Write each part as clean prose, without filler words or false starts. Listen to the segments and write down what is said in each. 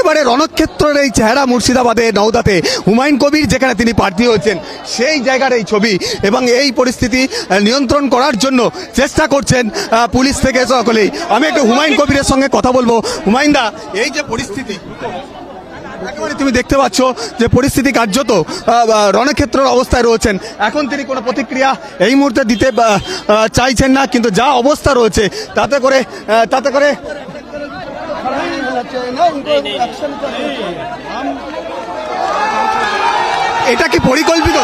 একেবারে রণক্ষেত্রের এই চেহারা মুর্শিদাবাদে নওদাতে হুমায়ুন কবির যেখানে তিনি প্রার্থী হয়েছেন সেই জায়গার এই ছবি এবং এই পরিস্থিতি নিয়ন্ত্রণ করার জন্য চেষ্টা করছেন পুলিশ থেকে সকলেই। আমি একটু হুমায়ুন কবিরের সঙ্গে কথা বলবো। হুমায়ুন দা, এই যে পরিস্থিতি একেবারে তুমি দেখতে পাচ্ছ যে পরিস্থিতি কার্যত রণক্ষেত্রের অবস্থায় রয়েছেন, এখন তিনি কোনো প্রতিক্রিয়া এই মুহূর্তে দিতে চাইছেন না, কিন্তু যা অবস্থা রয়েছে তাতে করে এটা কি পরিকল্পিত?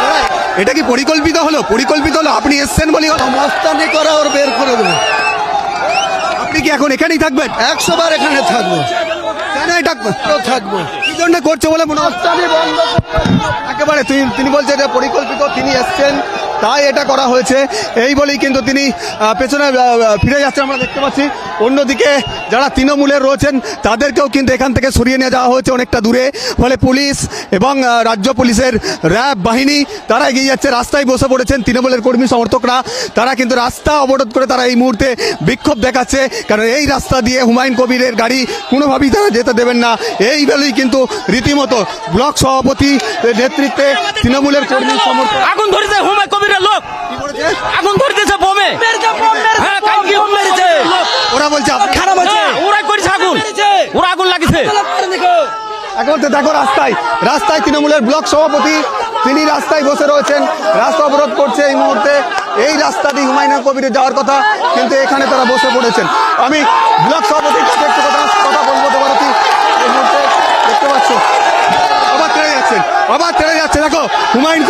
এটা কি পরিকল্পিত হলো? আপনি এসছেন বলি মস্তানি করে ওর বের করে দেবো। আপনি কি এখন এখানেই থাকবেন? 100 বার এখানে থাকবো। কেন এটা থাকবো কি জন্য করছে বলে মনে হচ্ছে? একেবারে তিনি বলছেন যে পরিকল্পিত, তিনি এসছেন তাই এটা করা হয়েছে এই বলেই কিন্তু তিনি পেছনে ফিরে যাচ্ছেন আমরা দেখতে পাচ্ছি। অন্যদিকে যারা তৃণমূলের রয়েছেন তাদেরকেও কিন্তু এখান থেকে সরিয়ে নিয়ে যাওয়া হয়েছে অনেকটা দূরে, ফলে পুলিশ এবং রাজ্য পুলিশের র্যাব বাহিনী তারা এগিয়ে যাচ্ছে, রাস্তায় বসে পড়েছেন তৃণমূলের কর্মী সমর্থকরা, তারা কিন্তু রাস্তা অবরোধ করে তারা এই মুহূর্তে বিক্ষোভ দেখাচ্ছে, কারণ এই রাস্তা দিয়ে হুমায়ুন কবিরের গাড়ি কোনোভাবেই তারা যেতে দেবেন না। এই বলেই কিন্তু রীতিমতো ব্লক সভাপতি নেতৃত্বে তৃণমূলের কর্মী সমর্থক আগুন ধরেছে হুমায়ুন কবিরের লোক, কি করেছে? আগুন ধরতেছে বোমে। হ্যাঁ, কালকে বোম মেরেছে। ওরা বলছে খারাপ হচ্ছে, ওরাই করেছে আগুন, ওরা আগুন লাগিয়েছে। এখন তো দেখো রাস্তায় তৃণমূলের ব্লক সভাপতি তিনি রাস্তায় বসে রয়েছেন, রাস্তা অবরোধ করছে এই মুহূর্তে। এই রাস্তা দিয়ে হুমায়ুন কবিরের যাওয়ার কথা, কিন্তু এখানে তারা বসে পড়েছেন। আমি ব্লক সভাপতির কাছে একটু কথা বলবো। দেবারতী এই মুহূর্তে দেখতে পাচ্ছ আবার তেড়ে যাচ্ছে দেখো হুমায়ুন,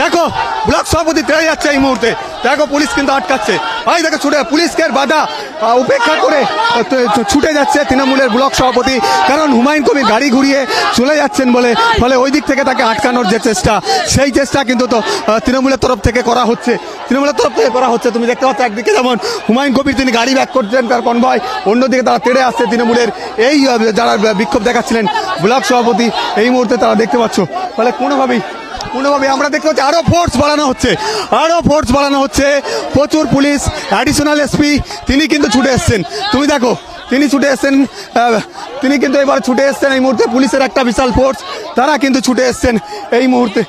দেখো ব্লক সভাপতি তেড়ে যাচ্ছে এই মুহূর্তে, দেখো পুলিশ কিন্তু আটকাচ্ছে। দেখো পুলিশকে বাধা উপেক্ষা করে ছুটে যাচ্ছে তৃণমূলের ব্লক সভাপতি, কারণ হুমায়ুন কবির গাড়ি ঘুরিয়ে চলে যাচ্ছেন বলে, ফলে ওই দিক থেকে তাকে আটকানোর যে চেষ্টা, সেই চেষ্টা কিন্তু তো তৃণমূলের তরফ থেকে করা হচ্ছে। তুমি দেখতে পাচ্ছ একদিকে যেমন হুমায়ুন কবির তিনি গাড়ি ব্যাক করছেন তার কনভয়, অন্যদিকে তারা তেড়ে আসছে তৃণমূলের এই যারা বিক্ষোভ দেখাচ্ছিলেন ব্লক সভাপতি এই মুহূর্তে তারা দেখতে পাচ্ছ। ফলে কোনোভাবেই আমরা দেখতে পাচ্ছি আরো ফোর্স বাড়ানো হচ্ছে। প্রচুর পুলিশ, অ্যাডিশনাল এসপি তিনি কিন্তু ছুটে এসছেন। তুমি দেখো তিনি কিন্তু এবার ছুটে এসছেন এই মুহূর্তে। পুলিশের একটা বিশাল ফোর্স, তারা কিন্তু ছুটে এসছেন এই মুহূর্তে।